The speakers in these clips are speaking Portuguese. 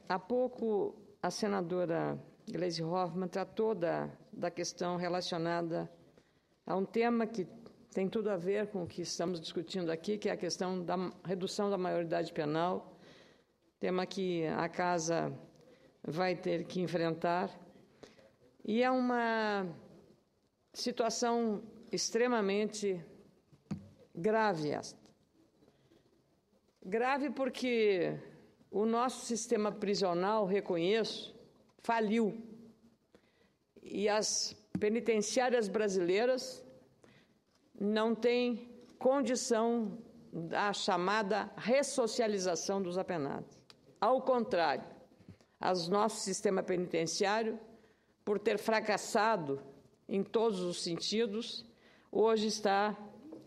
Há pouco, a senadora Gleisi Hoffmann tratou da questão relacionada a um tema que tem tudo a ver com o que estamos discutindo aqui, que é a questão da redução da maioridade penal, tema que a Casa vai ter que enfrentar. E é uma situação extremamente grave esta. Grave porque o nosso sistema prisional, reconheço, faliu. E as penitenciárias brasileiras não têm condição da chamada ressocialização dos apenados. Ao contrário, o nosso sistema penitenciário, por ter fracassado em todos os sentidos, hoje está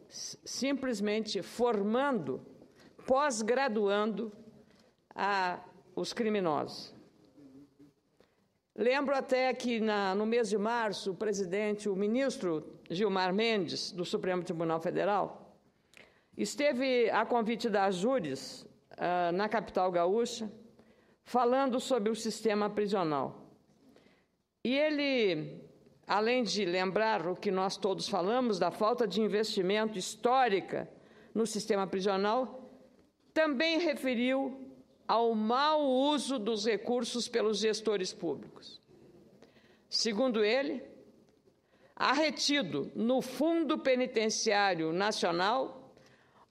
simplesmente formando, pós-graduando os criminosos. Lembro até que no mês de março, o ministro Gilmar Mendes, do Supremo Tribunal Federal, esteve a convite das júris na capital gaúcha, falando sobre o sistema prisional. E ele, além de lembrar o que nós todos falamos, da falta de investimento histórica no sistema prisional, também referiu ao mau uso dos recursos pelos gestores públicos. Segundo ele, há retido no Fundo Penitenciário Nacional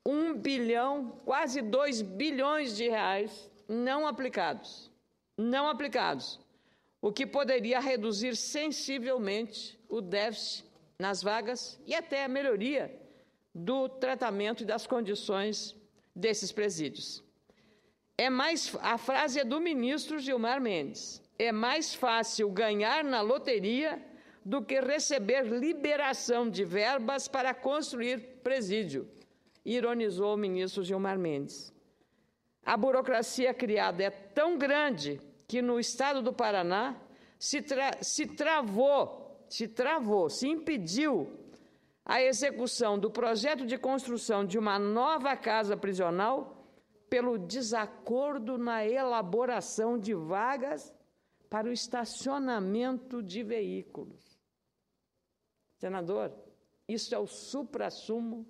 1 bilhão, quase 2 bilhões de reais não aplicados, o que poderia reduzir sensivelmente o déficit nas vagas e até a melhoria do tratamento e das condições desses presídios. A frase é do ministro Gilmar Mendes. É mais fácil ganhar na loteria do que receber liberação de verbas para construir presídio, ironizou o ministro Gilmar Mendes. A burocracia criada é tão grande que no estado do Paraná se impediu a execução do projeto de construção de uma nova casa prisional pelo desacordo na elaboração de vagas para o estacionamento de veículos. Senador, isso é o suprassumo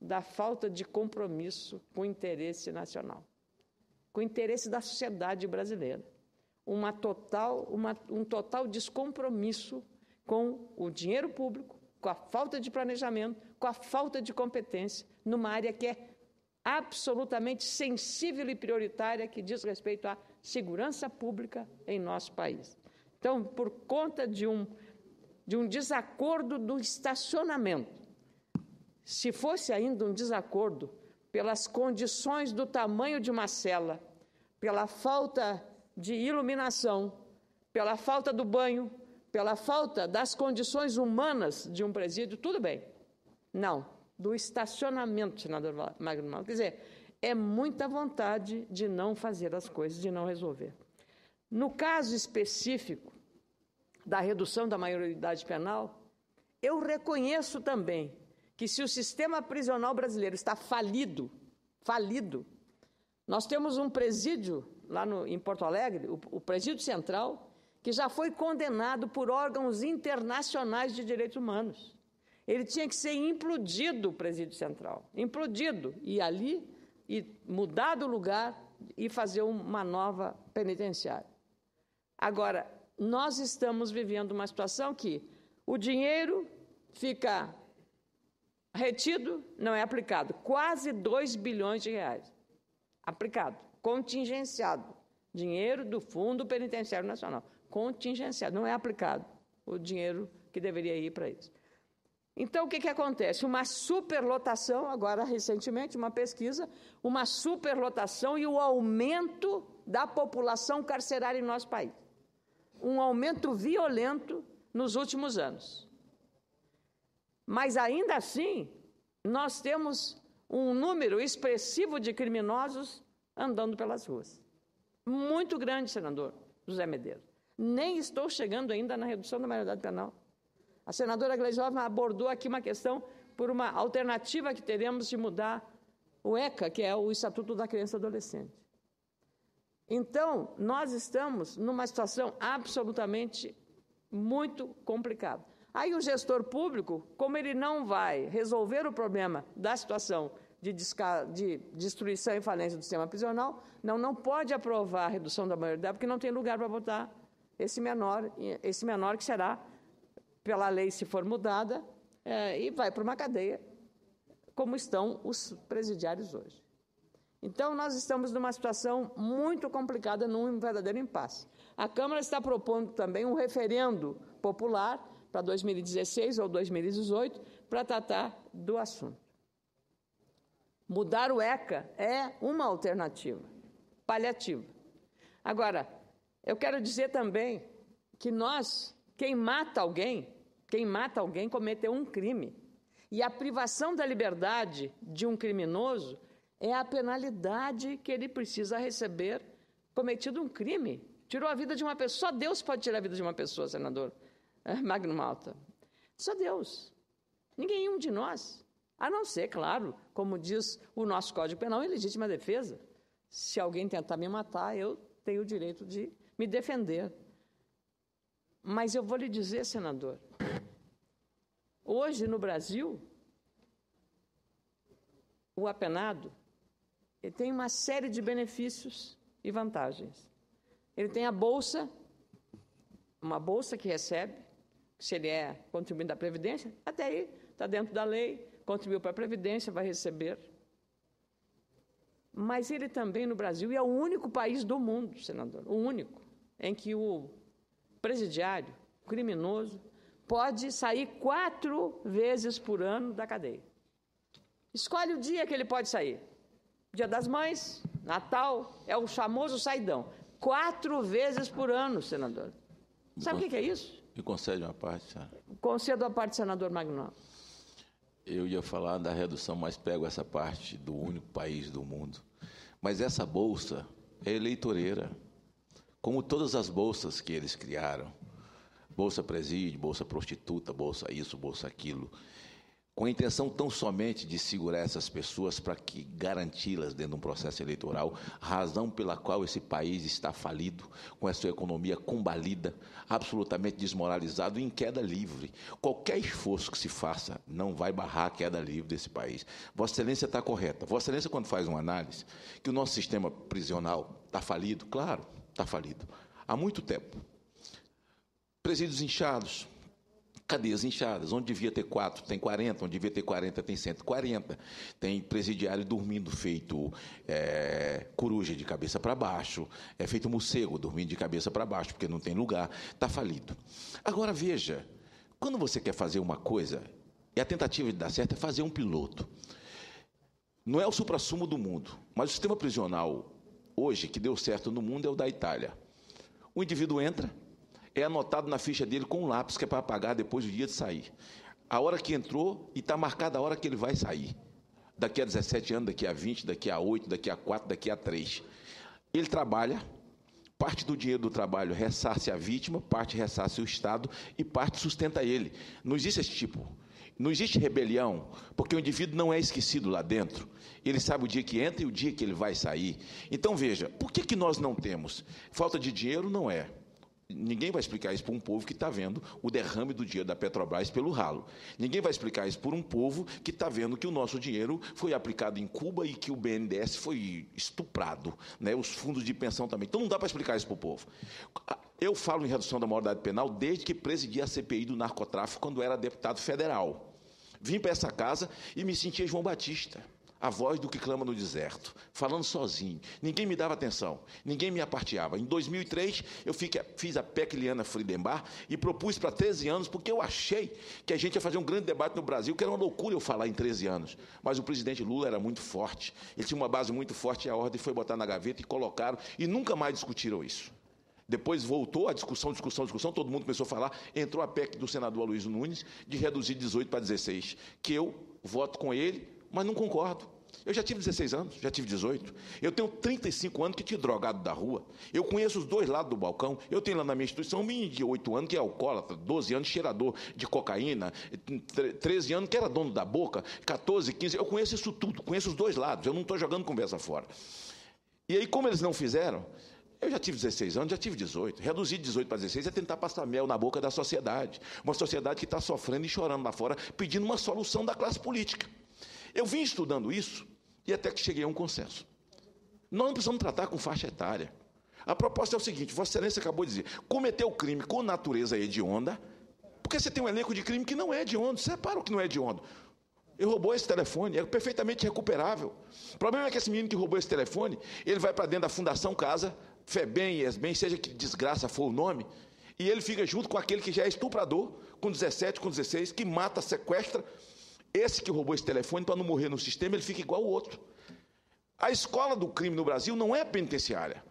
da falta de compromisso com o interesse nacional, com o interesse da sociedade brasileira. Um total descompromisso com o dinheiro público, com a falta de planejamento, com a falta de competência, numa área que é absolutamente sensível e prioritária, que diz respeito à segurança pública em nosso país. Então, por conta de um desacordo do estacionamento, se fosse ainda um desacordo pelas condições do tamanho de uma cela, pela falta de iluminação, pela falta do banho, pela falta das condições humanas de um presídio, tudo bem. Não, do estacionamento, senador Magno Malta. Quer dizer, é muita vontade de não fazer as coisas, de não resolver. No caso específico da redução da maioridade penal, eu reconheço também que se o sistema prisional brasileiro está falido, nós temos um presídio lá em Porto Alegre, o Presídio Central, que já foi condenado por órgãos internacionais de direitos humanos. Ele tinha que ser implodido, o Presídio Central, implodido, e mudado o lugar e fazer uma nova penitenciária. Agora, nós estamos vivendo uma situação que o dinheiro fica retido, não é aplicado, quase 2 bilhões de reais aplicado, contingenciado, dinheiro do Fundo Penitenciário Nacional, contingenciado, não é aplicado o dinheiro que deveria ir para isso. Então, o que acontece? Uma superlotação, agora recentemente, uma pesquisa, uma superlotação e o aumento da população carcerária em nosso país. Um aumento violento nos últimos anos. Mas, ainda assim, nós temos um número expressivo de criminosos andando pelas ruas. Muito grande, senador José Medeiros. Nem estou chegando ainda na redução da maioridade penal. A senadora Gleisi Hoffmann abordou aqui uma questão por uma alternativa que teremos de mudar o ECA, que é o Estatuto da Criança e Adolescente. Então, nós estamos numa situação absolutamente muito complicada. Aí o gestor público, como ele não vai resolver o problema da situação de destruição e falência do sistema prisional, não pode aprovar a redução da maioridade, porque não tem lugar para botar esse menor que será, pela lei, se for mudada, e vai para uma cadeia, como estão os presidiários hoje. Então, nós estamos numa situação muito complicada, num verdadeiro impasse. A Câmara está propondo também um referendo popular para 2016 ou 2018 para tratar do assunto. Mudar o ECA é uma alternativa paliativa. Agora, eu quero dizer também que quem mata alguém cometeu um crime. E a privação da liberdade de um criminoso é a penalidade que ele precisa receber cometido um crime. Tirou a vida de uma pessoa. Só Deus pode tirar a vida de uma pessoa, senador Magno Malta. Só Deus. Ninguém de nós. A não ser, claro, como diz o nosso Código Penal, em legítima defesa. Se alguém tentar me matar, eu tenho o direito de me defender. Mas eu vou lhe dizer, senador, hoje no Brasil, o apenado ele tem uma série de benefícios e vantagens. Ele tem a bolsa, uma bolsa que recebe, se ele é contribuinte da Previdência, até aí está dentro da lei, contribuiu para a Previdência, vai receber. Mas ele também, no Brasil, e é o único país do mundo, senador, o único, em que o presidiário, o criminoso, pode sair 4 vezes por ano da cadeia. Escolhe o dia que ele pode sair. Dia das Mães, Natal, é o famoso saidão. 4 vezes por ano, senador. Sabe o que é isso? Me concede uma parte, senhor? Concedo a parte, senador Magno. Eu ia falar da redução, mas pego essa parte do único país do mundo. Mas essa bolsa é eleitoreira, como todas as bolsas que eles criaram. Bolsa presídio, bolsa prostituta, bolsa isso, bolsa aquilo. Com a intenção tão somente de segurar essas pessoas para que garanti-las dentro de um processo eleitoral, razão pela qual esse país está falido, com a sua economia combalida, absolutamente desmoralizado e em queda livre. Qualquer esforço que se faça não vai barrar a queda livre desse país. Vossa Excelência está correta. Vossa Excelência, quando faz uma análise, que o nosso sistema prisional está falido, claro, está falido. Há muito tempo. Presídios inchados, cadeias inchadas, onde devia ter 4, tem 40, onde devia ter 40, tem 140. Tem presidiário dormindo feito coruja de cabeça para baixo, feito morcego dormindo de cabeça para baixo, porque não tem lugar, está falido. Agora, veja, quando você quer fazer uma coisa, e a tentativa de dar certo é fazer um piloto. Não é o suprassumo do mundo, mas o sistema prisional, hoje, que deu certo no mundo, é o da Itália. O indivíduo entra, é anotado na ficha dele com um lápis que é para apagar depois do dia de sair. A hora que entrou e está marcada a hora que ele vai sair. Daqui a 17 anos, daqui a 20, daqui a 8, daqui a 4, daqui a 3. Ele trabalha, parte do dinheiro do trabalho ressarce a vítima, parte ressarce o Estado e parte sustenta ele. Não existe esse tipo. Não existe rebelião, porque o indivíduo não é esquecido lá dentro. Ele sabe o dia que entra e o dia que ele vai sair. Então, veja, por que nós não temos? Falta de dinheiro não é. Ninguém vai explicar isso para um povo que está vendo o derrame do dinheiro da Petrobras pelo ralo. Ninguém vai explicar isso para um povo que está vendo que o nosso dinheiro foi aplicado em Cuba e que o BNDES foi estuprado, né? Os fundos de pensão também. Então, não dá para explicar isso para o povo. Eu falo em redução da maioridade penal desde que presidi a CPI do narcotráfico, quando era deputado federal. Vim para essa casa e me sentia João Batista, a voz do que clama no deserto, falando sozinho. Ninguém me dava atenção, ninguém me aparteava. Em 2003, eu fiz a PEC Liana Friedenbach e propus para 13 anos, porque eu achei que a gente ia fazer um grande debate no Brasil, que era uma loucura eu falar em 13 anos. Mas o presidente Lula era muito forte, ele tinha uma base muito forte, e a ordem foi botar na gaveta e colocaram, e nunca mais discutiram isso. Depois voltou a discussão, todo mundo começou a falar, entrou a PEC do senador Aloysio Nunes, de reduzir 18 para 16, que eu voto com ele, mas não concordo. Eu já tive 16 anos, já tive 18. Eu tenho 35 anos que tinha drogado da rua. Eu conheço os dois lados do balcão. Eu tenho lá na minha instituição um menino de 8 anos que é alcoólatra, 12 anos cheirador de cocaína, 13 anos que era dono da boca, 14, 15. Eu conheço isso tudo, conheço os dois lados. Eu não estou jogando conversa fora. E aí, como eles não fizeram, Eu já tive 16 anos, já tive 18. Reduzir de 18 para 16 é tentar passar mel na boca da sociedade. Uma sociedade que está sofrendo e chorando lá fora, pedindo uma solução da classe política. Eu vim estudando isso e até que cheguei a um consenso. Nós não precisamos tratar com faixa etária. A proposta é o seguinte, Vossa Excelência acabou de dizer, cometeu crime com natureza hedionda, porque você tem um elenco de crime que não é hediondo, separa o que não é hediondo. Ele roubou esse telefone, é perfeitamente recuperável. O problema é que esse menino que roubou esse telefone, ele vai para dentro da Fundação Casa, FEBEM, ESBEM, seja que desgraça for o nome, e ele fica junto com aquele que já é estuprador, com 17, com 16, que mata, sequestra. Esse que roubou esse telefone, para não morrer no sistema, ele fica igual o outro. A escola do crime no Brasil não é penitenciária.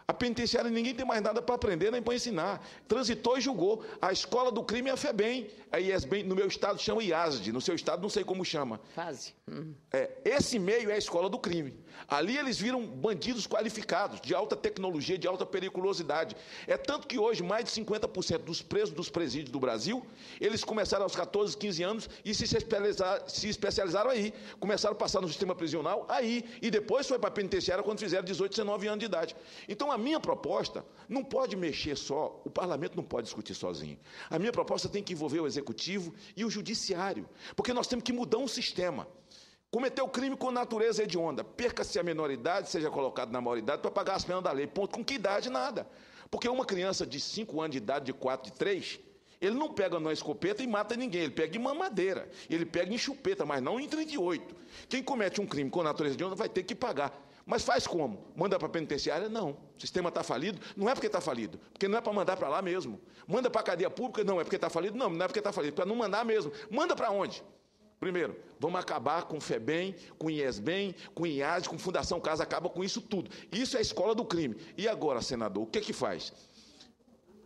A penitenciária ninguém tem mais nada para aprender nem para ensinar. Transitou e julgou. A escola do crime é a FEBEM. A IESBEM, no meu estado, chama IASD. No seu estado, não sei como chama. Fase. Esse meio é a escola do crime. Ali eles viram bandidos qualificados, de alta tecnologia, de alta periculosidade. É tanto que hoje, mais de 50% dos presos dos presídios do Brasil, eles começaram aos 14, 15 anos e se especializaram aí. Começaram a passar no sistema prisional aí. E depois foi para a penitenciária quando fizeram 18, 19 anos de idade. Então, a minha proposta não pode mexer só, o parlamento não pode discutir sozinho. A minha proposta tem que envolver o executivo e o judiciário, porque nós temos que mudar um sistema. Cometeu crime com natureza hedionda, perca-se a menoridade, seja colocado na maioridade para pagar as penas da lei. Ponto. Com que idade? Nada. Porque uma criança de 5 anos de idade, de 4, de 3, ele não pega na escopeta e mata ninguém, ele pega em mamadeira, ele pega em chupeta, mas não em 38. Quem comete um crime com natureza hedionda vai ter que pagar. Mas faz como? Manda para a penitenciária? Não. O sistema está falido? Não é porque está falido, porque não é para mandar para lá mesmo. Manda para a cadeia pública? Não é porque está falido? Não, não é porque está falido, para não mandar mesmo. Manda para onde? Primeiro, vamos acabar com o FEBEM, com o IESBEM, com o IASD, com a Fundação Casa, acaba com isso tudo. Isso é a escola do crime. E agora, senador, o que é que faz?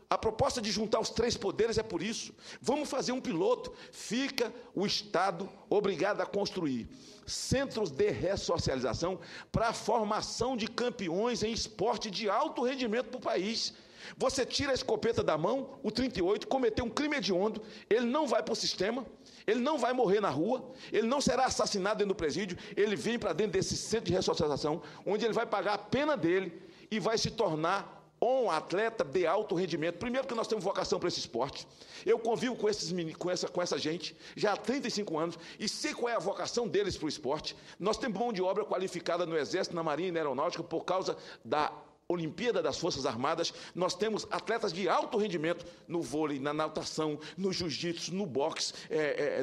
A proposta de juntar os 3 poderes é por isso. Vamos fazer um piloto. Fica o Estado obrigado a construir centros de ressocialização para a formação de campeões em esporte de alto rendimento para o país. Você tira a escopeta da mão, o 38, cometeu um crime hediondo, ele não vai para o sistema, ele não vai morrer na rua, ele não será assassinado dentro do presídio, ele vem para dentro desse centro de ressocialização, onde ele vai pagar a pena dele e vai se tornar um atleta de alto rendimento. Primeiro que nós temos vocação para esse esporte. Eu convivo com esses meninos, com essa gente já há 35 anos e sei qual é a vocação deles para o esporte. Nós temos mão de obra qualificada no Exército, na Marinha e na Aeronáutica por causa da Olimpíada das Forças Armadas. Nós temos atletas de alto rendimento no vôlei, na natação, no jiu-jitsu, no boxe,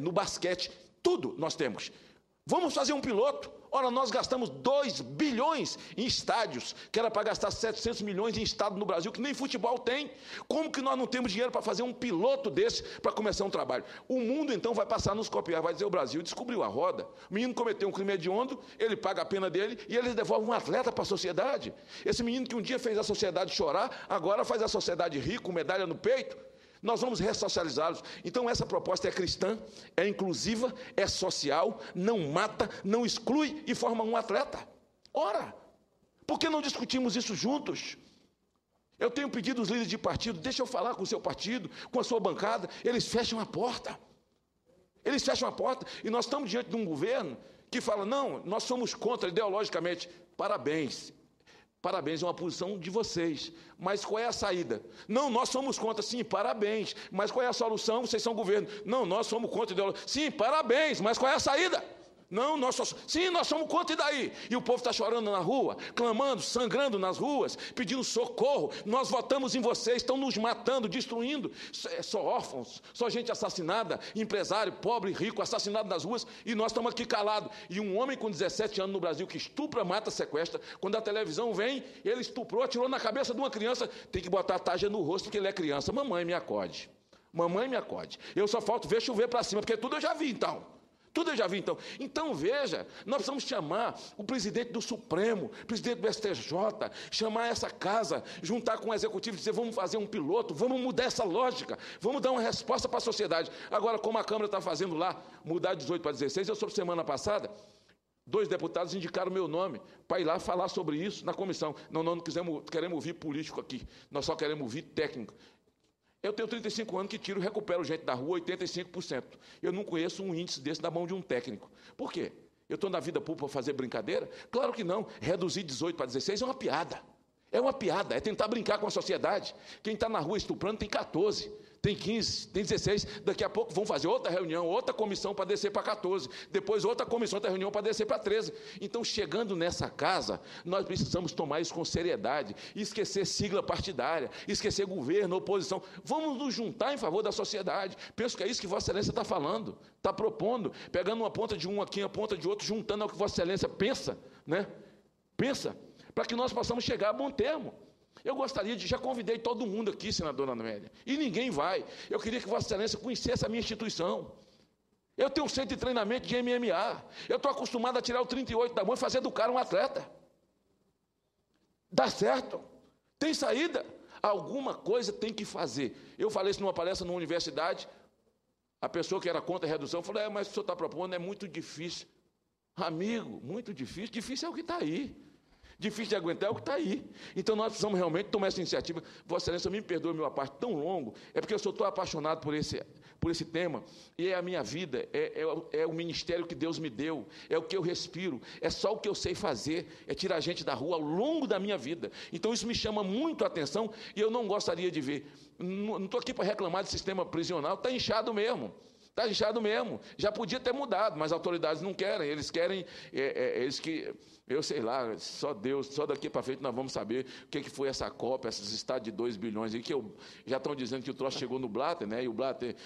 no basquete. Tudo nós temos. Vamos fazer um piloto. Ora, nós gastamos 2 bilhões em estádios, que era para gastar 700 milhões em estado no Brasil, que nem futebol tem. Como que nós não temos dinheiro para fazer um piloto desse, para começar um trabalho? O mundo, então, vai passar a nos copiar, vai dizer, o Brasil descobriu a roda. O menino cometeu um crime hediondo, ele paga a pena dele e ele devolve um atleta para a sociedade. Esse menino que um dia fez a sociedade chorar, agora faz a sociedade rir, com medalha no peito. Nós vamos ressocializá-los. Então, essa proposta é cristã, é inclusiva, é social, não mata, não exclui e forma um atleta. Ora, por que não discutimos isso juntos? Eu tenho pedido aos líderes de partido, deixa eu falar com o seu partido, com a sua bancada, eles fecham a porta. Eles fecham a porta e nós estamos diante de um governo que fala, não, nós somos contra ideologicamente. Parabéns. Parabéns, é uma posição de vocês. Mas qual é a saída? Não, nós somos contra. Sim, parabéns. Mas qual é a solução? Vocês são governo. Não, nós somos contra a ideologia. Sim, parabéns. Mas qual é a saída? Não, sim, nós somos contra e daí? E o povo está chorando na rua, clamando, sangrando nas ruas, pedindo socorro. Nós votamos em vocês, estão nos matando, destruindo. Só órfãos, só gente assassinada, empresário, pobre, rico, assassinado nas ruas, e nós estamos aqui calados. E um homem com 17 anos no Brasil que estupra, mata, sequestra, quando a televisão vem, ele estuprou, atirou na cabeça de uma criança, tem que botar a tarja no rosto porque ele é criança. Mamãe, me acode. Mamãe, me acode. Eu só falto ver chover para cima, porque tudo eu já vi, então. Tudo eu já vi, então. Então, veja, nós precisamos chamar o presidente do Supremo, presidente do STJ, chamar essa casa, juntar com o executivo e dizer, vamos fazer um piloto, vamos mudar essa lógica, vamos dar uma resposta para a sociedade. Agora, como a Câmara está fazendo lá, mudar de 18 para 16, eu soube semana passada, 2 deputados indicaram meu nome para ir lá falar sobre isso na comissão. Não, nós não queremos ouvir político aqui, nós só queremos ouvir técnico. Eu tenho 35 anos que tiro e recupero gente da rua 85%. Eu não conheço um índice desse da mão de um técnico. Por quê? Eu estou na vida pública para fazer brincadeira? Claro que não. Reduzir 18 para 16 é uma piada. É uma piada, é tentar brincar com a sociedade. Quem está na rua estuprando tem 14, tem 15, tem 16. Daqui a pouco vão fazer outra reunião, outra comissão para descer para 14. Depois outra comissão, outra reunião para descer para 13. Então, chegando nessa casa, nós precisamos tomar isso com seriedade. Esquecer sigla partidária, esquecer governo, oposição. Vamos nos juntar em favor da sociedade. Penso que é isso que Vossa Excelência está falando, está propondo. Pegando uma ponta de um aqui, a ponta de outro, juntando ao que Vossa Excelência pensa, né? Pensa, para que nós possamos chegar a bom termo. Eu gostaria de... Já convidei todo mundo aqui, senadora Amélia, e ninguém vai. Eu queria que Vossa Excelência conhecesse a minha instituição. Eu tenho um centro de treinamento de MMA. Eu estou acostumado a tirar o 38 da mão e fazer do cara um atleta. Dá certo. Tem saída. Alguma coisa tem que fazer. Eu falei isso numa palestra numa universidade. A pessoa que era contra a redução falou, mas o senhor está propondo, é muito difícil. Amigo, muito difícil. Difícil é o que está aí. Difícil de aguentar é o que está aí. Então, nós precisamos realmente tomar essa iniciativa. Vossa Excelência, me perdoe meu parte tão longo, é porque eu sou tão apaixonado por esse tema, e é a minha vida, é o ministério que Deus me deu, é o que eu respiro, é só o que eu sei fazer, é tirar gente da rua ao longo da minha vida. Então, isso me chama muito a atenção, e eu não gostaria de ver. Não estou aqui para reclamar do sistema prisional, está inchado mesmo. Está inchado mesmo. Já podia ter mudado, mas as autoridades não querem. Eles querem, eles que, eu sei lá, só Deus, só daqui para frente nós vamos saber o que foi essa Copa, esses estados de 2 bilhões, e que já estão dizendo que o troço chegou no Blatter, né? E o Blatter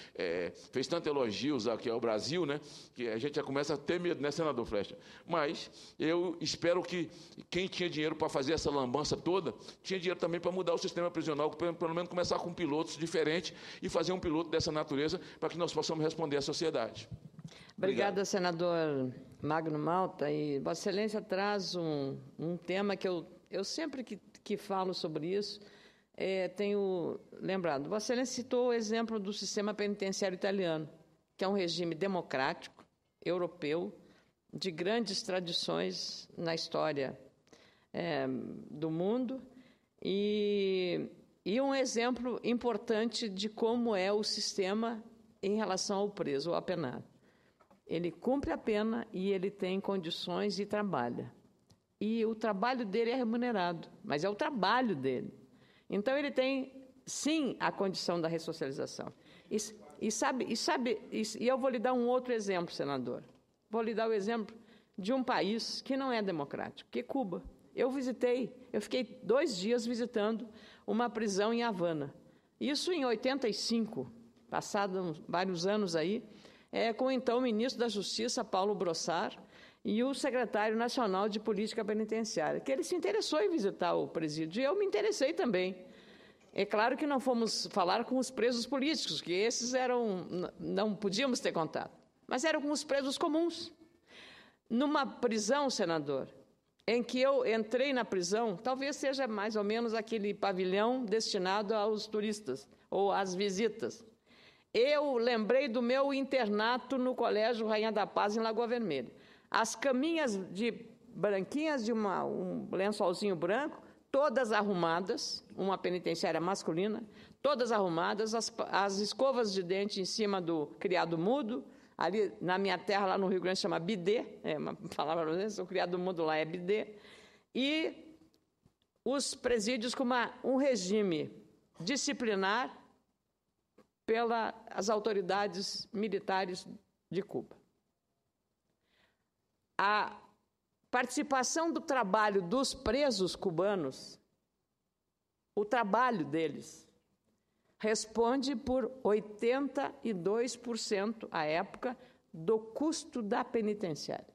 fez tantos elogios aqui ao Brasil, né? Que a gente já começa a ter medo, né, senador Flecha? Mas eu espero que quem tinha dinheiro para fazer essa lambança toda, tinha dinheiro também para mudar o sistema prisional, pelo menos começar com pilotos diferentes e fazer um piloto dessa natureza para que nós possamos responder à sociedade. Obrigada, senador Magno Malta. E Vossa Excelência traz um tema que eu sempre que falo sobre isso, tenho lembrado. Vossa Excelência citou o exemplo do sistema penitenciário italiano, que é um regime democrático, europeu, de grandes tradições na história do mundo, e um exemplo importante de como é o sistema em relação ao preso ou apenado. Ele cumpre a pena e ele tem condições e trabalha. E o trabalho dele é remunerado, mas é o trabalho dele. Então, ele tem, sim, a condição da ressocialização. E eu vou lhe dar um outro exemplo, senador. Vou lhe dar o exemplo de um país que não é democrático, que é Cuba. Eu fiquei 2 dias visitando uma prisão em Havana. Isso em 85, passados vários anos aí, com o então ministro da Justiça, Paulo Brossard, e o secretário nacional de Política Penitenciária, que ele se interessou em visitar o presídio, e eu me interessei também. É claro que não fomos falar com os presos políticos, que esses não podíamos ter contato, mas eram com os presos comuns. Numa prisão, senador, em que eu entrei na prisão, talvez seja mais ou menos aquele pavilhão destinado aos turistas ou às visitas. Eu lembrei do meu internato no Colégio Rainha da Paz, em Lagoa Vermelha. As caminhas branquinhas de um lençolzinho branco, todas arrumadas, uma penitenciária masculina, todas arrumadas, as escovas de dente em cima do criado mudo, ali na minha terra, lá no Rio Grande, chama bidê, uma palavra brasileira, o criado mudo lá é bidê, e os presídios com um regime disciplinar pelas autoridades militares de Cuba. A participação do trabalho dos presos cubanos, o trabalho deles, responde por 82% à época do custo da penitenciária.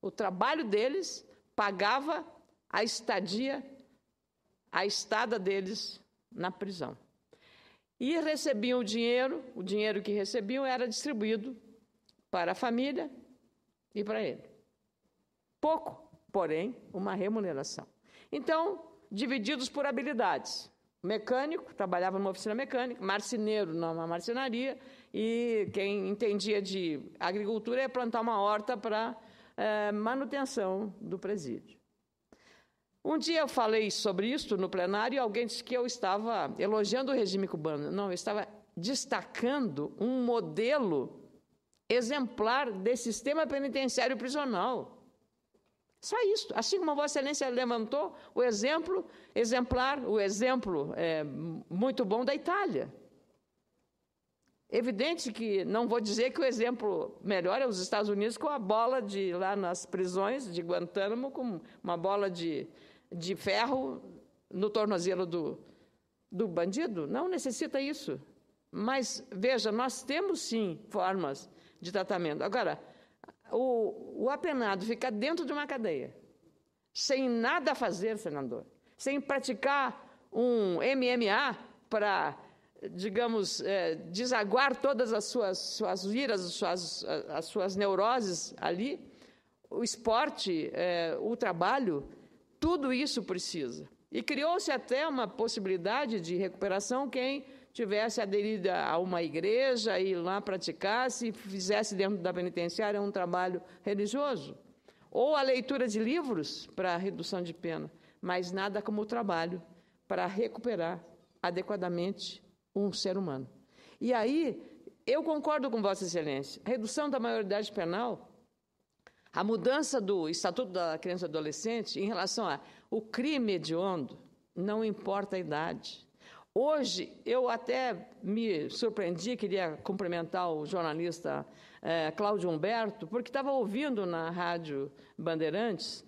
O trabalho deles pagava a estadia, a estada deles na prisão. E recebiam o dinheiro que recebiam era distribuído para a família e para ele. Pouco, porém, uma remuneração. Então, divididos por habilidades. Mecânico, trabalhava numa oficina mecânica, marceneiro numa marcenaria, e quem entendia de agricultura ia plantar uma horta para manutenção do presídio. Um dia eu falei sobre isso no plenário e alguém disse que eu estava elogiando o regime cubano. Não, eu estava destacando um modelo exemplar de sistema penitenciário prisional. Só isso. Assim como Vossa Excelência levantou o exemplo exemplar, o exemplo muito bom da Itália. Evidente que não vou dizer que o exemplo melhor é os Estados Unidos com a bola lá nas prisões de Guantánamo, com uma bola de ferro no tornozelo do bandido. Não necessita isso. Mas, veja, nós temos, sim, formas de tratamento. Agora, o apenado ficar dentro de uma cadeia, sem nada a fazer, senador, sem praticar um MMA para, digamos, desaguar todas as suas iras, as suas neuroses ali, o esporte, o trabalho, tudo isso precisa. E criou-se até uma possibilidade de recuperação quem tivesse aderido a uma igreja e lá praticasse e fizesse dentro da penitenciária um trabalho religioso. Ou a leitura de livros para a redução de pena, mas nada como o trabalho para recuperar adequadamente um ser humano. E aí, eu concordo com Vossa Excelência, a redução da maioridade penal, a mudança do Estatuto da Criança e do Adolescente em relação ao crime hediondo, não importa a idade. Hoje, eu até me surpreendi, queria cumprimentar o jornalista Cláudio Humberto, porque estava ouvindo na Rádio Bandeirantes,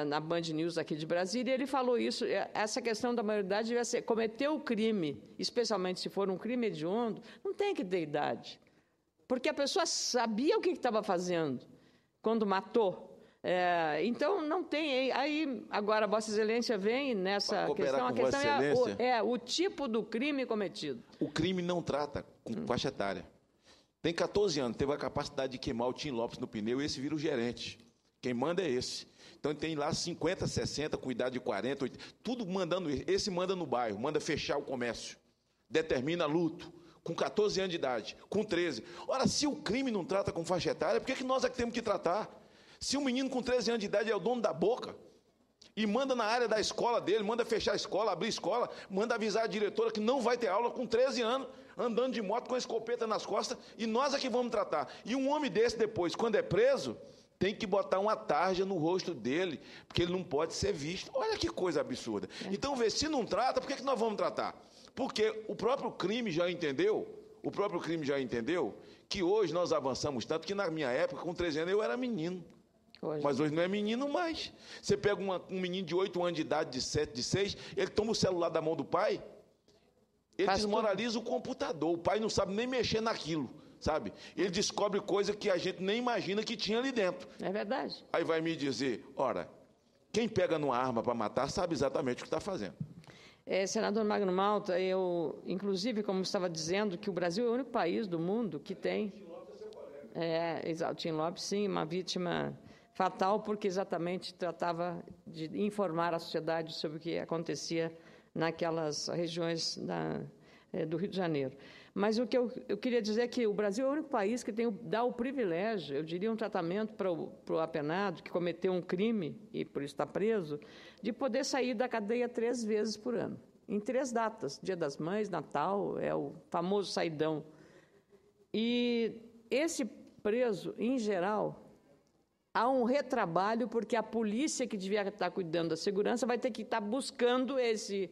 na Band News aqui de Brasília, e ele falou isso, essa questão da maioridade devia ser, cometer o crime, especialmente se for um crime hediondo, não tem que ter idade, porque a pessoa sabia o que estava fazendo quando matou. Então, não tem. Aí, agora, Vossa Excelência vem nessa questão. A questão é o tipo do crime cometido. O crime não trata com faixa etária. Tem 14 anos, teve a capacidade de queimar o Tim Lopes no pneu e esse vira o gerente. Quem manda é esse. Então, tem lá 50, 60, com idade de 40, 80, tudo mandando. Esse manda no bairro, manda fechar o comércio, determina luto. Com 14 anos de idade, com 13. Ora, se o crime não trata com faixa etária, por que nós é que temos que tratar? Se um menino com 13 anos de idade é o dono da boca e manda na área da escola dele, manda fechar a escola, abrir a escola, manda avisar a diretora que não vai ter aula com 13 anos, andando de moto com a escopeta nas costas, e nós é que vamos tratar. E um homem desse depois, quando é preso, tem que botar uma tarja no rosto dele, porque ele não pode ser visto. Olha que coisa absurda. Então, vê, se não trata, por que nós vamos tratar? Porque o próprio crime já entendeu que hoje nós avançamos tanto que na minha época, com 13 anos, eu era menino. Mas hoje não é menino mais. Você pega um menino de 8 anos de idade, de 7, de 6, ele toma o celular da mão do pai, ele desmoraliza o computador. O pai não sabe nem mexer naquilo, sabe? Ele descobre coisa que a gente nem imagina que tinha ali dentro. É verdade. Aí vai me dizer, ora, quem pega numa arma para matar sabe exatamente o que está fazendo. Senador Magno Malta, eu, inclusive, como estava dizendo, que o Brasil é o único país do mundo que tem... o Tim Lopes, sim, uma vítima fatal, porque exatamente tratava de informar a sociedade sobre o que acontecia naquelas regiões do Rio de Janeiro. Mas o que eu queria dizer é que o Brasil é o único país que dá o privilégio, eu diria um tratamento para o apenado que cometeu um crime e por isso está preso, de poder sair da cadeia 3 vezes por ano, em 3 datas, Dia das Mães, Natal, é o famoso saidão. E esse preso, em geral, há um retrabalho, porque a polícia que devia estar cuidando da segurança vai ter que estar buscando esse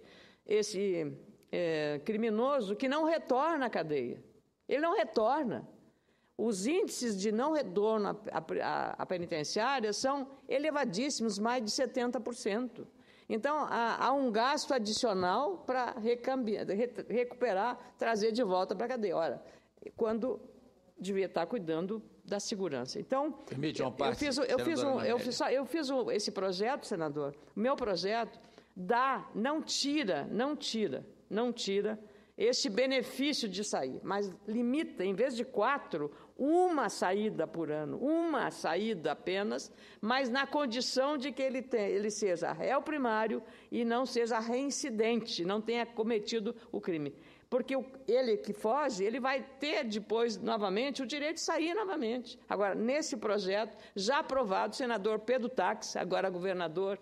criminoso que não retorna à cadeia. Ele não retorna. Os índices de não retorno à penitenciária são elevadíssimos, mais de 70%. Então, há um gasto adicional para recuperar, trazer de volta para a cadeia. Ora, quando devia estar cuidando da segurança. Então, permite uma parte, eu fiz esse projeto, senador. O meu projeto não tira este benefício de sair, mas limita, em vez de 4, uma saída por ano, uma saída apenas, mas na condição de que ele seja réu primário e não seja reincidente, não tenha cometido o crime. Porque ele que foge, ele vai ter depois, novamente, o direito de sair novamente. Agora, nesse projeto, já aprovado, o senador Pedro Táxi, agora governador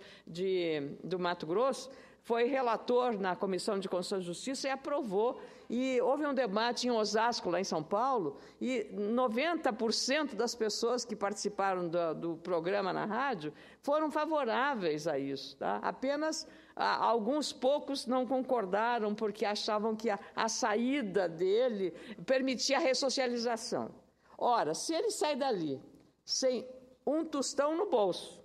do Mato Grosso, foi relator na Comissão de Constituição e Justiça e aprovou. E houve um debate em Osasco, lá em São Paulo, e 90% das pessoas que participaram do programa na rádio foram favoráveis a isso. Tá? Apenas alguns poucos não concordaram, porque achavam que a saída dele permitia a ressocialização. Ora, se ele sai dali sem um tostão no bolso,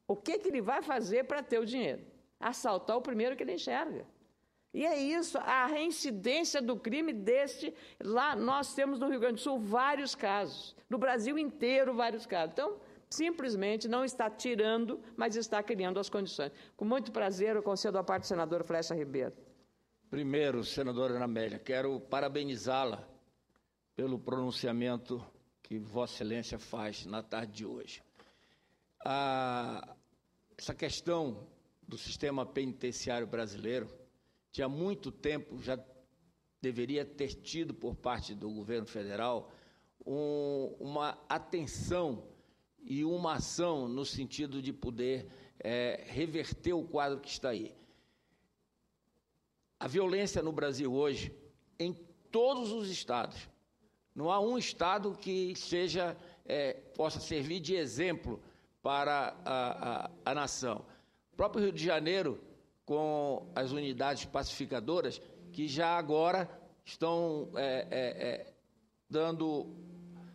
o que ele vai fazer para ter o dinheiro? Assaltar o primeiro que ele enxerga. E é isso, a reincidência do crime lá nós temos no Rio Grande do Sul vários casos, no Brasil inteiro vários casos. Então, simplesmente não está tirando, mas está criando as condições. Com muito prazer, eu concedo a parte do senador Flecha Ribeiro. Primeiro, senadora Ana Amélia, quero parabenizá-la pelo pronunciamento que Vossa Excelência faz na tarde de hoje. Essa questão do sistema penitenciário brasileiro, que há muito tempo já deveria ter tido por parte do governo federal uma atenção e uma ação no sentido de poder reverter o quadro que está aí. A violência no Brasil hoje, em todos os estados, não há um estado que possa servir de exemplo para a nação. O próprio Rio de Janeiro, com as unidades pacificadoras, que já agora estão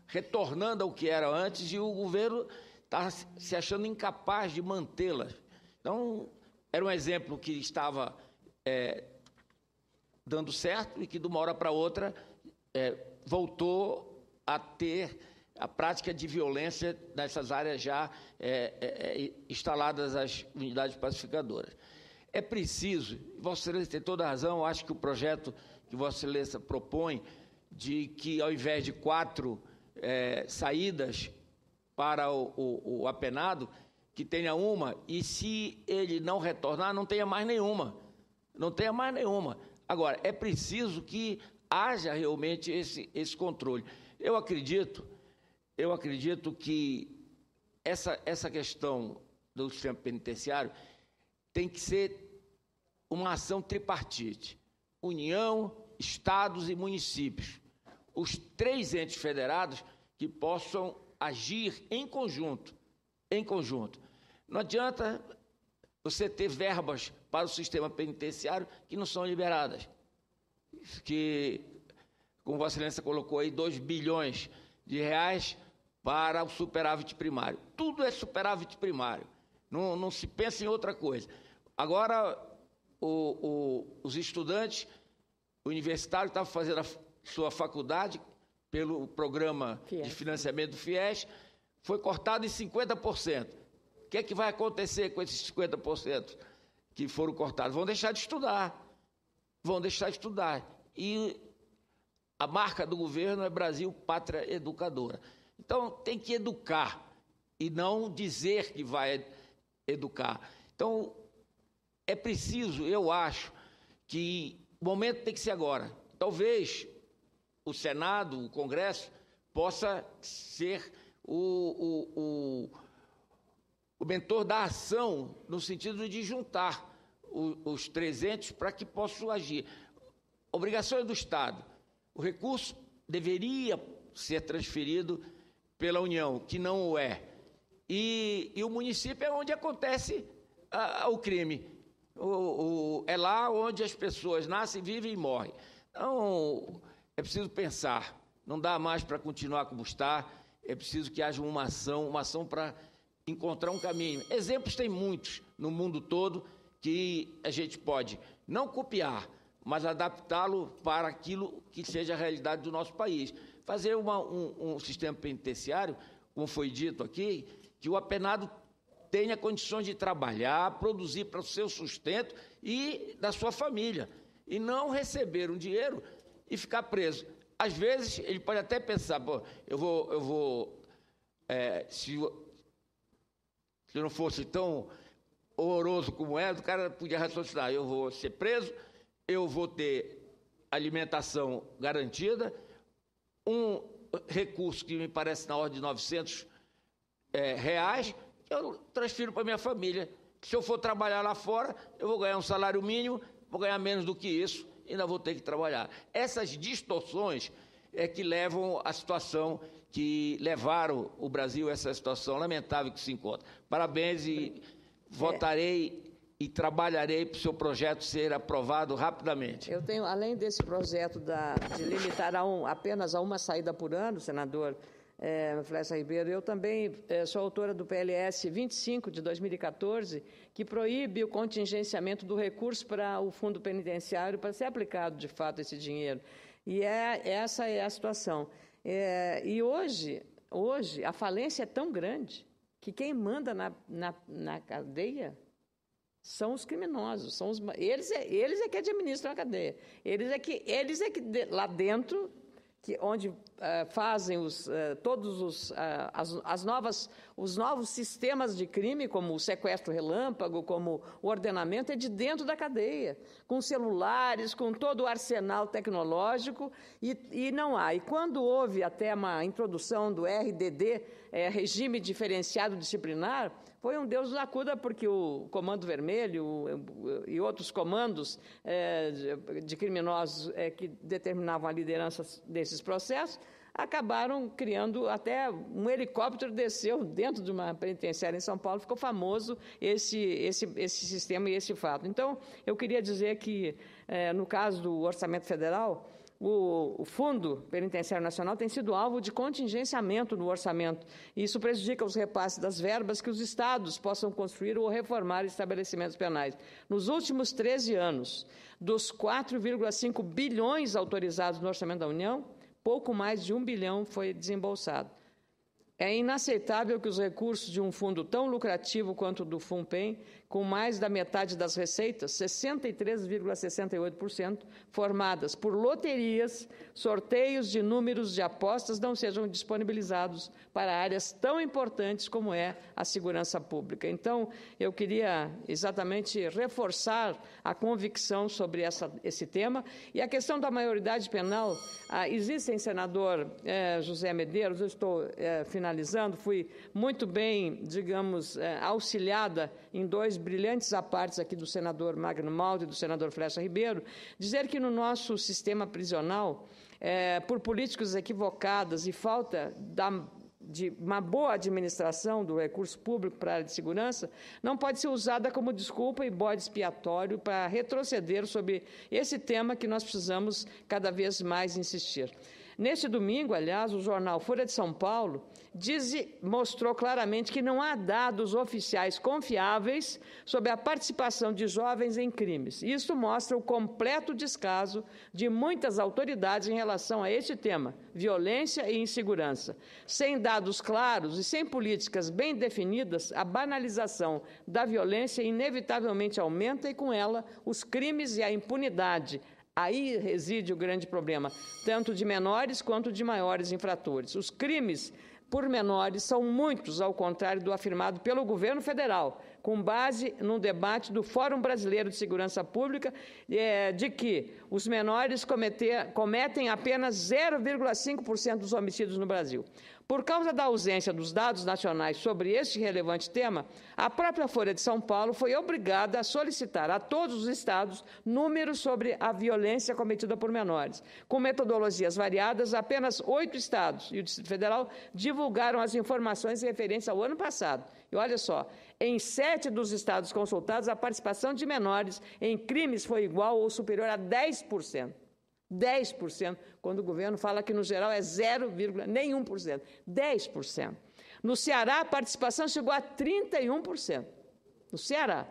retornando ao que era antes, e o governo está se achando incapaz de mantê-las. Então, era um exemplo que estava dando certo e que, de uma hora para outra, voltou a ter a prática de violência nessas áreas já instaladas as unidades pacificadoras. É preciso, Vossa Excelência tem toda a razão, eu acho que o projeto que Vossa Excelência propõe, de que ao invés de 4 saídas para o apenado, que tenha uma, e se ele não retornar, não tenha mais nenhuma. Não tenha mais nenhuma. Agora, é preciso que haja realmente esse controle. Eu acredito que essa questão do sistema penitenciário tem que ser uma ação tripartite. União, estados e municípios. Os 3 entes federados que possam agir em conjunto. Não adianta você ter verbas para o sistema penitenciário que não são liberadas. Que, como Vossa Excelência colocou aí, 2 bilhões de reais para o superávit primário. Tudo é superávit primário. Não se pensa em outra coisa. Agora, os estudantes universitários estavam fazendo a sua faculdade pelo programa de financiamento do FIES, foi cortado em 50%. O que é que vai acontecer com esses 50% que foram cortados? Vão deixar de estudar. E a marca do governo é Brasil, Pátria Educadora. Então, tem que educar e não dizer que vai educar. Então, é preciso, eu acho, que o momento tem que ser agora. Talvez o Senado, o Congresso, possa ser o mentor da ação, no sentido de juntar os 3 entes para que possam agir. Obrigação é do Estado. O recurso deveria ser transferido pela União, que não o é. E o município é onde acontece o crime. É lá onde as pessoas nascem, vivem e morrem. Então, é preciso pensar. Não dá mais para continuar como está. É preciso que haja uma ação para encontrar um caminho. Exemplos tem muitos no mundo todo que a gente pode não copiar, mas adaptá-lo para aquilo que seja a realidade do nosso país. Fazer um sistema penitenciário, como foi dito aqui, que o apenado tenha condições de trabalhar, produzir para o seu sustento e da sua família, e não receber um dinheiro e ficar preso. Às vezes, ele pode até pensar, pô, se não fosse tão horroroso como é, o cara podia raciocinar, eu vou ser preso, eu vou ter alimentação garantida, um recurso que me parece na ordem de R$900, eu transfiro para minha família Se eu for trabalhar lá fora, eu vou ganhar um salário mínimo, vou ganhar menos do que isso, e ainda vou ter que trabalhar. Essas distorções é que levam à situação que levaram o Brasil a essa situação lamentável que se encontra. Parabéns e votarei e trabalharei para o seu projeto ser aprovado rapidamente. Eu tenho, além desse projeto de limitar apenas a uma saída por ano, senador Flecha Ribeiro, eu também sou autora do PLS 25 de 2014, que proíbe o contingenciamento do recurso para o fundo penitenciário para ser aplicado, de fato, esse dinheiro. E essa é a situação. E hoje, a falência é tão grande que quem manda na cadeia são os criminosos, eles é que administram a cadeia. Eles é que lá dentro, onde fazem todos os novos sistemas de crime, como o sequestro relâmpago, como o ordenamento, é de dentro da cadeia, com celulares, com todo o arsenal tecnológico, e não há. E quando houve até uma introdução do RDD, regime diferenciado disciplinar, foi um Deus nos acuda, porque o Comando Vermelho e outros comandos de criminosos que determinavam a liderança desses processos acabaram criando, até um helicóptero desceu dentro de uma penitenciária em São Paulo, ficou famoso esse sistema e esse fato. Então, eu queria dizer que, no caso do Orçamento Federal, o Fundo Penitenciário Nacional tem sido alvo de contingenciamento no orçamento. E isso prejudica os repasses das verbas que os estados possam construir ou reformar estabelecimentos penais. Nos últimos 13 anos, dos 4,5 bilhões autorizados no orçamento da União, pouco mais de 1 bilhão foi desembolsado. É inaceitável que os recursos de um fundo tão lucrativo quanto o do FUNPEN, com mais da metade das receitas, 63,68%, formadas por loterias, sorteios de números de apostas, não sejam disponibilizados para áreas tão importantes como é a segurança pública. Então, eu queria exatamente reforçar a convicção sobre esse tema. E a questão da maioridade penal, existem, senador José Medeiros, eu estou finalizando, fui muito bem, digamos, auxiliada em dois brilhantes apartes aqui do senador Magno Malta e do senador Flecha Ribeiro, dizer que no nosso sistema prisional, por políticas equivocadas e falta de uma boa administração do recurso público para a área de segurança, não pode ser usada como desculpa e bode expiatório para retroceder sobre esse tema que nós precisamos cada vez mais insistir. Neste domingo, aliás, o jornal Folha de São Paulo mostrou claramente que não há dados oficiais confiáveis sobre a participação de jovens em crimes. Isso mostra o completo descaso de muitas autoridades em relação a este tema, violência e insegurança. Sem dados claros e sem políticas bem definidas, a banalização da violência inevitavelmente aumenta e, com ela, os crimes e a impunidade. Aí reside o grande problema, tanto de menores quanto de maiores infratores. Os crimes por menores são muitos, ao contrário do afirmado pelo governo federal, com base num debate do Fórum Brasileiro de Segurança Pública, de que os menores cometem apenas 0,5% dos homicídios no Brasil. Por causa da ausência dos dados nacionais sobre este relevante tema, a própria Folha de São Paulo foi obrigada a solicitar a todos os estados números sobre a violência cometida por menores. Com metodologias variadas, apenas 8 estados e o Distrito Federal divulgaram as informações referentes ao ano passado. E olha só, em 7 dos estados consultados, a participação de menores em crimes foi igual ou superior a 10%. 10%, quando o governo fala que, no geral, é 0,1%. 10%. No Ceará, a participação chegou a 31%. No Ceará.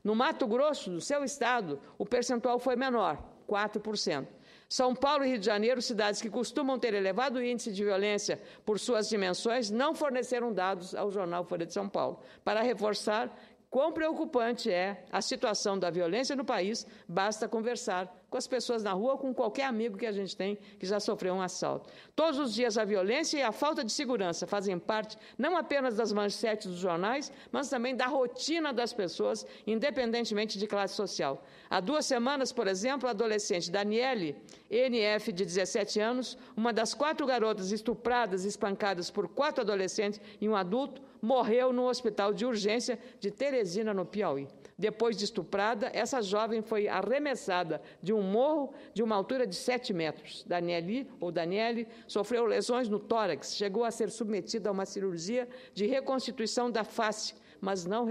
No Mato Grosso, no seu estado, o percentual foi menor, 4%. São Paulo e Rio de Janeiro, cidades que costumam ter elevado índice de violência por suas dimensões, não forneceram dados ao jornal Folha de São Paulo. Para reforçar quão preocupante é a situação da violência no país, basta conversar com as pessoas na rua ou com qualquer amigo que a gente tem que já sofreu um assalto. Todos os dias a violência e a falta de segurança fazem parte não apenas das manchetes dos jornais, mas também da rotina das pessoas, independentemente de classe social. Há 2 semanas, por exemplo, a adolescente Daniele NF, de 17 anos, uma das 4 garotas estupradas e espancadas por 4 adolescentes e um adulto, morreu no hospital de urgência de Teresina, no Piauí. Depois de estuprada, essa jovem foi arremessada de um morro de uma altura de 7 metros. Daniele sofreu lesões no tórax, chegou a ser submetida a uma cirurgia de reconstituição da face, mas não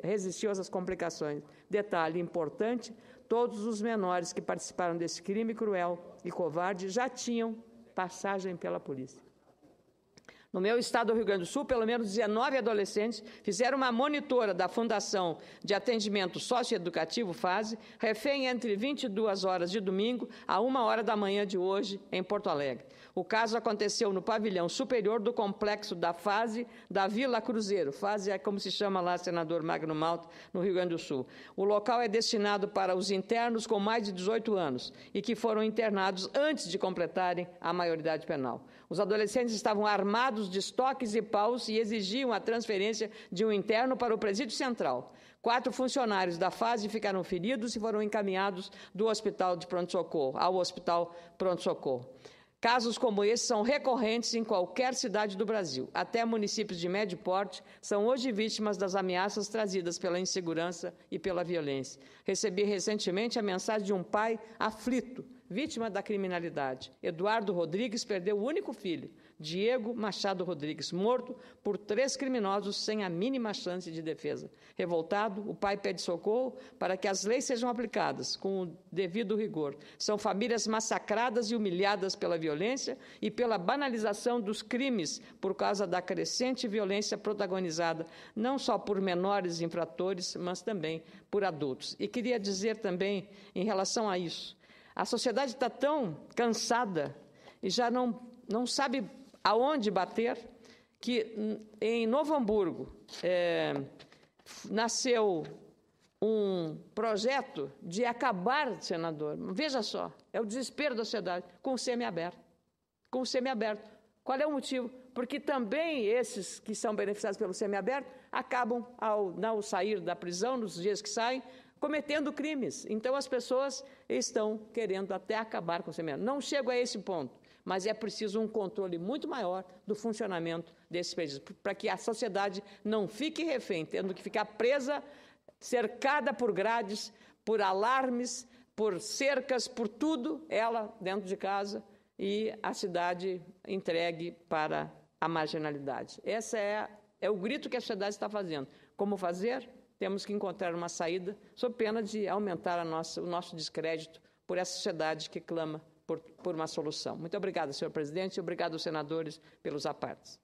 resistiu às complicações. Detalhe importante, todos os menores que participaram desse crime cruel e covarde já tinham passagem pela polícia. No meu estado do Rio Grande do Sul, pelo menos 19 adolescentes fizeram uma monitora da Fundação de Atendimento Socioeducativo, FASE, refém entre 22 horas de domingo a 1 hora da manhã de hoje, em Porto Alegre. O caso aconteceu no pavilhão superior do complexo da FASE da Vila Cruzeiro. FASE é como se chama lá, senador Magno Malta, no Rio Grande do Sul. O local é destinado para os internos com mais de 18 anos e que foram internados antes de completarem a maioridade penal. Os adolescentes estavam armados de estoques e paus e exigiam a transferência de um interno para o presídio central. 4 funcionários da FASE ficaram feridos e foram encaminhados do hospital de pronto-socorro ao hospital pronto-socorro. Casos como esse são recorrentes em qualquer cidade do Brasil. Até municípios de médio porte são hoje vítimas das ameaças trazidas pela insegurança e pela violência. Recebi recentemente a mensagem de um pai aflito, vítima da criminalidade. Eduardo Rodrigues perdeu o único filho, Diego Machado Rodrigues, morto por 3 criminosos sem a mínima chance de defesa. Revoltado, o pai pede socorro para que as leis sejam aplicadas com o devido rigor. São famílias massacradas e humilhadas pela violência e pela banalização dos crimes por causa da crescente violência protagonizada não só por menores infratores, mas também por adultos. E queria dizer também, em relação a isso, a sociedade está tão cansada e já não sabe aonde bater, que em Novo Hamburgo nasceu um projeto de acabar, senador, veja só, é o desespero da sociedade, com o semiaberto. Com o semiaberto. Qual é o motivo? Porque também esses que são beneficiados pelo semiaberto acabam, ao sair da prisão, nos dias que saem, cometendo crimes. Então, as pessoas estão querendo até acabar com o semiaberto. Não chego a esse ponto, mas é preciso um controle muito maior do funcionamento desses presídios, para que a sociedade não fique refém, tendo que ficar presa, cercada por grades, por alarmes, por cercas, por tudo, ela dentro de casa, e a cidade entregue para a marginalidade. Esse é o grito que a sociedade está fazendo. Como fazer? Temos que encontrar uma saída, sob pena de aumentar o nosso descrédito por essa sociedade que clama por uma solução. Muito obrigada, senhor presidente, e obrigado aos senadores pelos apartes.